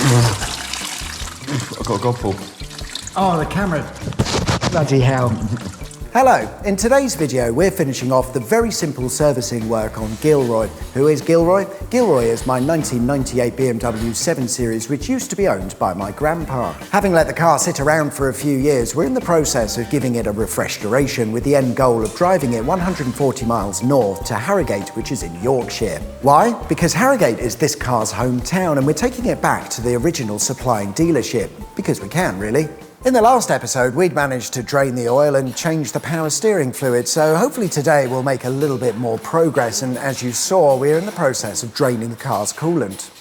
I've got a gobble. Oh, the camera. Bloody hell. Hello, in today's video we're finishing off the very simple servicing work on Gilroy. Who is Gilroy? Gilroy is my 1998 BMW 7 Series which used to be owned by my grandpa. Having let the car sit around for a few years, we're in the process of giving it a refresh-duration with the end goal of driving it 140 miles north to Harrogate, which is in Yorkshire. Why? Because Harrogate is this car's hometown and we're taking it back to the original supplying dealership. Because we can, really. In the last episode, we'd managed to drain the oil and change the power steering fluid, so hopefully today we'll make a little bit more progress, and as you saw, we're in the process of draining the car's coolant.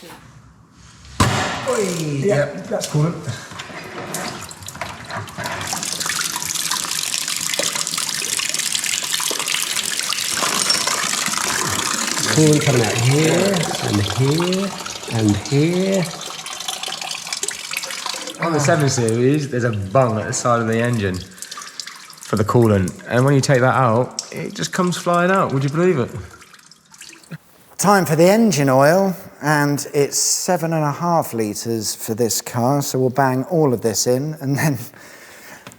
Yeah, that's coolant. Coolant coming out here, and here, and here. On the 7 Series, there's a bung at the side of the engine for the coolant, and when you take that out, it just comes flying out. Would you believe it? Time for the engine oil, and it's 7.5 litres for this car, so we'll bang all of this in, and then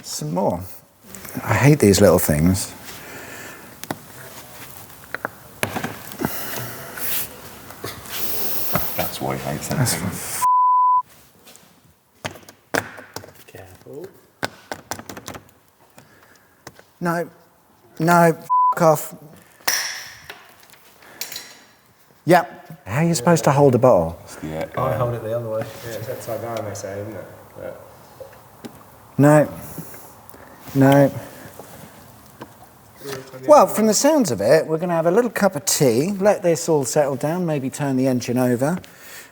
some more. I hate these little things. That's why he hates that thing. No, f*** off. Yep. How are you supposed to hold a bottle? Yeah, I hold it the other way. Yeah, it's upside down, they say, isn't it? Yeah. No. Well, from the sounds of it, we're going to have a little cup of tea, let this all settle down, maybe turn the engine over.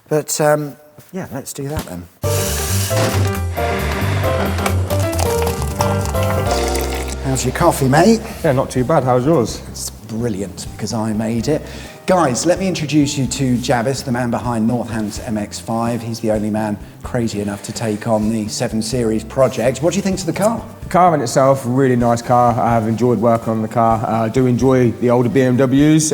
But, yeah, let's do that then. How's your coffee, mate? Yeah, not too bad. How's yours? It's brilliant, because I made it. Guys, let me introduce you to Javis, the man behind Northamp's MX-5. He's the only man crazy enough to take on the 7 Series project. What do you think of the car? The car in itself, really nice car. I have enjoyed working on the car. I do enjoy the older BMWs,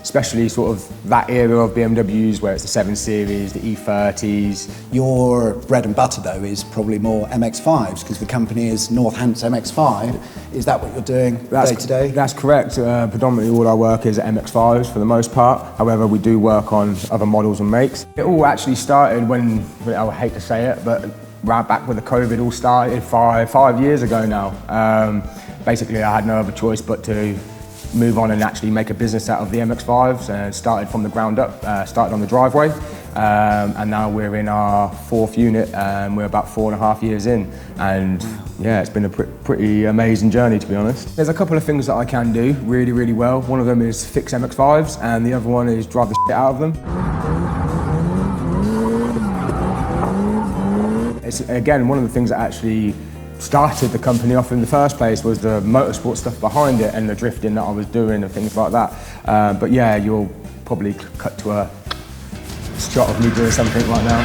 especially sort of that era of BMWs where it's the 7 Series, the E30s. Your bread and butter, though, is probably more MX-5s, because the company is Northamp's MX-5. Is that what you're doing day to day? That's correct. Predominantly all our work is MX-5s for the most part. However, we do work on other models and makes. It all actually started when, I hate to say it, but right back when the COVID all started five years ago now. Basically, I had no other choice but to move on and actually make a business out of the MX-5s, and started from the ground up, started on the driveway, and now we're in our 4th unit, and we're about 4.5 years in, and yeah, it's been a pretty amazing journey, to be honest. There's a couple of things that I can do really, really well. One of them is fix MX-5s, and the other one is drive the shit out of them. It's, again, one of the things that actually started the company off in the first place was the motorsport stuff behind it and the drifting that I was doing and things like that. But yeah, you'll probably cut to a shot of me doing something right now.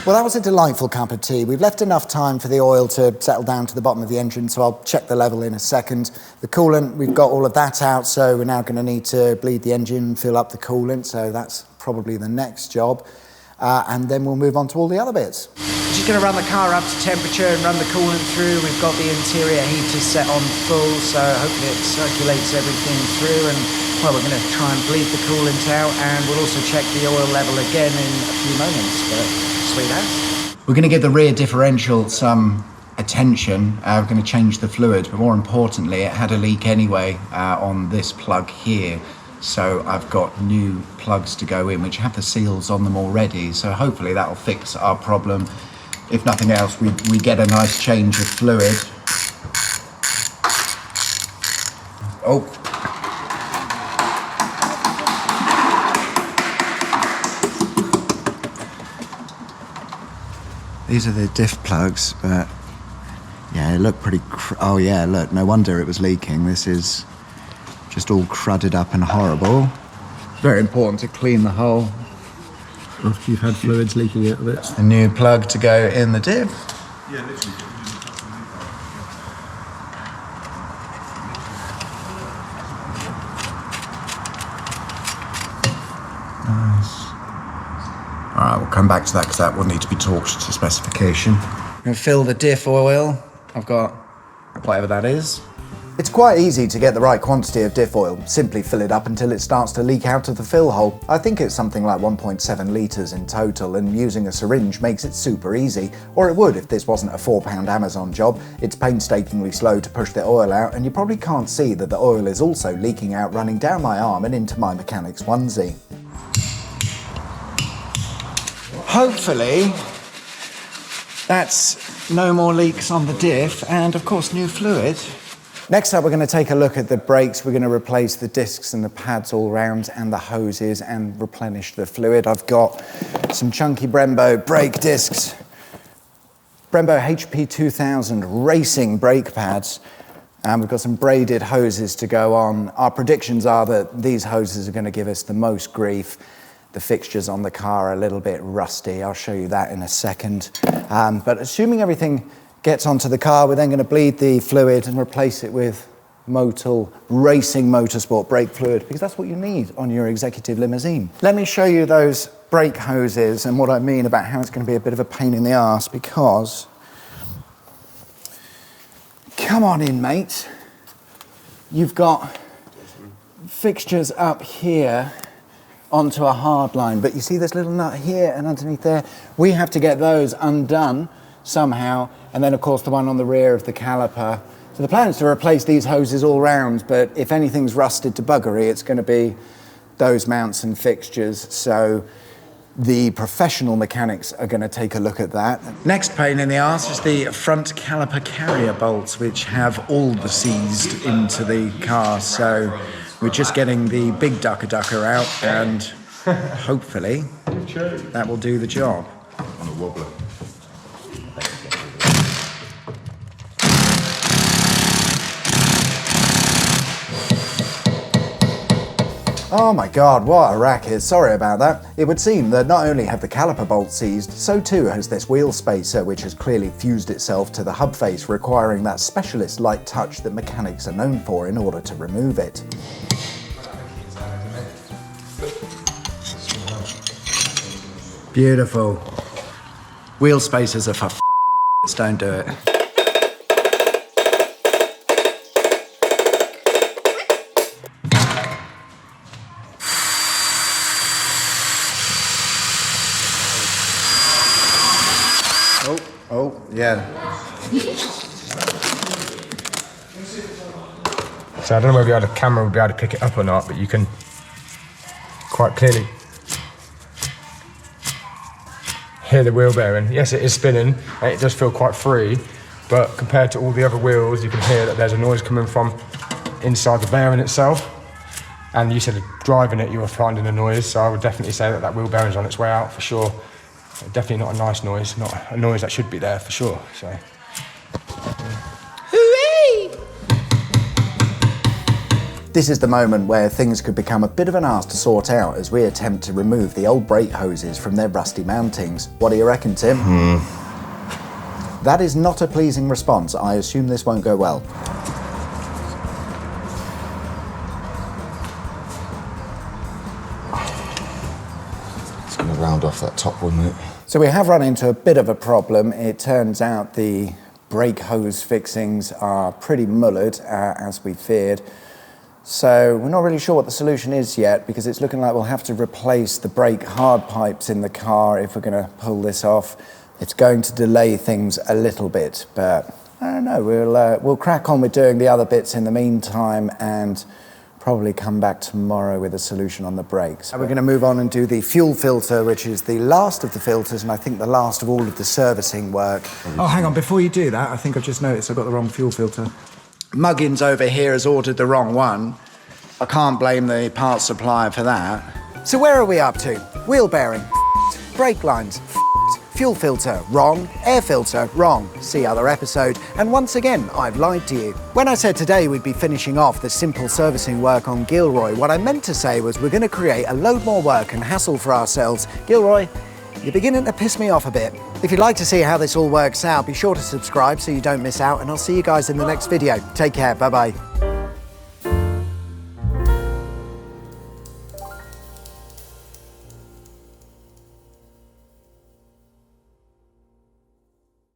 Well, that was a delightful cup of tea. We've left enough time for the oil to settle down to the bottom of the engine, so I'll check the level in a second. The coolant, we've got all of that out, so we're now going to need to bleed the engine, fill up the coolant, so that's probably the next job. And then we'll move on to all the other bits. We're just going to run the car up to temperature and run the coolant through. We've got the interior heater set on full, so hopefully it circulates everything through. And well, we're going to try and bleed the coolant out, and we'll also check the oil level again in a few moments. But sweet as. We're going to give the rear differential some attention. We're going to change the fluid, but more importantly, it had a leak anyway on this plug here. So I've got new plugs to go in, which have the seals on them already. So hopefully that'll fix our problem. If nothing else, we get a nice change of fluid. Oh. These are the diff plugs, but yeah, they look pretty, oh yeah, look, no wonder it was leaking. This is just all crudded up and horrible. Very important to clean the hole. After you've had fluids leaking out of it. A new plug to go in the diff. Yeah, literally. come back to that because that will need to be torqued to specification. I'm going to fill the diff oil. I've got whatever that is. It's quite easy to get the right quantity of diff oil. Simply fill it up until it starts to leak out of the fill hole. I think it's something like 1.7 litres in total, and using a syringe makes it super easy. Or it would if this wasn't a £4 Amazon job. It's painstakingly slow to push the oil out, and you probably can't see that the oil is also leaking out, running down my arm and into my mechanic's onesie. Hopefully, that's no more leaks on the diff, and of course new fluid. Next up, we're going to take a look at the brakes. We're going to replace the discs and the pads all round and the hoses and replenish the fluid. I've got some chunky Brembo brake discs, Brembo HP 2000 racing brake pads, and we've got some braided hoses to go on. Our predictions are that these hoses are going to give us the most grief. The fixtures on the car are a little bit rusty. I'll show you that in a second. But assuming everything gets onto the car, we're then going to bleed the fluid and replace it with Motul Racing Motorsport brake fluid, because that's what you need on your executive limousine. Let me show you those brake hoses and what I mean about how it's going to be a bit of a pain in the arse, because... Come on in, mate. You've got fixtures up here onto a hard line, but you see this little nut here and underneath there? We have to get those undone somehow, and then of course the one on the rear of the caliper. So the plan is to replace these hoses all round, but if anything's rusted to buggery, it's going to be those mounts and fixtures. So the professional mechanics are going to take a look at that. Next pain in the arse is the front caliper carrier bolts, which have all the seized into the car. So we're just getting the big ducker out, and hopefully that will do the job. On a wobbler. Oh my God, what a racket. Sorry about that. It would seem that not only have the caliper bolts seized, so too has this wheel spacer, which has clearly fused itself to the hub face, requiring that specialist light touch that mechanics are known for in order to remove it. Beautiful. Wheel spacers are for f***ing idiots, don't do it. Oh, yeah. So I don't know whether the camera will be able to pick it up or not, but you can quite clearly hear the wheel bearing. Yes, it is spinning, and it does feel quite free, but compared to all the other wheels, you can hear that there's a noise coming from inside the bearing itself. And you said driving it, you were finding a noise, so I would definitely say that wheel bearing's on its way out for sure. Definitely not a nice noise, not a noise that should be there for sure. So. Hooray! This is the moment where things could become a bit of an arse to sort out as we attempt to remove the old brake hoses from their rusty mountings. What do you reckon, Tim? That is not a pleasing response. I assume this won't go well. It's going to round off that top one, mate. So we have run into a bit of a problem. It turns out the brake hose fixings are pretty mullered, as we feared. So we're not really sure what the solution is yet, because it's looking like we'll have to replace the brake hard pipes in the car if we're going to pull this off. It's going to delay things a little bit, but I don't know. We'll crack on with doing the other bits in the meantime, and probably come back tomorrow with a solution on the brakes. We're going to move on and do the fuel filter, which is the last of the filters, and I think the last of all of the servicing work. Oh, hang on, before you do that, I think I've just noticed I've got the wrong fuel filter. Muggins over here has ordered the wrong one. I can't blame the parts supplier for that. So where are we up to? Wheel bearing, brake lines, fuel filter, wrong. Air filter, wrong. See other episode. And once again, I've lied to you. When I said today we'd be finishing off the simple servicing work on Gilroy, what I meant to say was we're going to create a load more work and hassle for ourselves. Gilroy, you're beginning to piss me off a bit. If you'd like to see how this all works out, be sure to subscribe so you don't miss out, and I'll see you guys in the next video. Take care, bye-bye.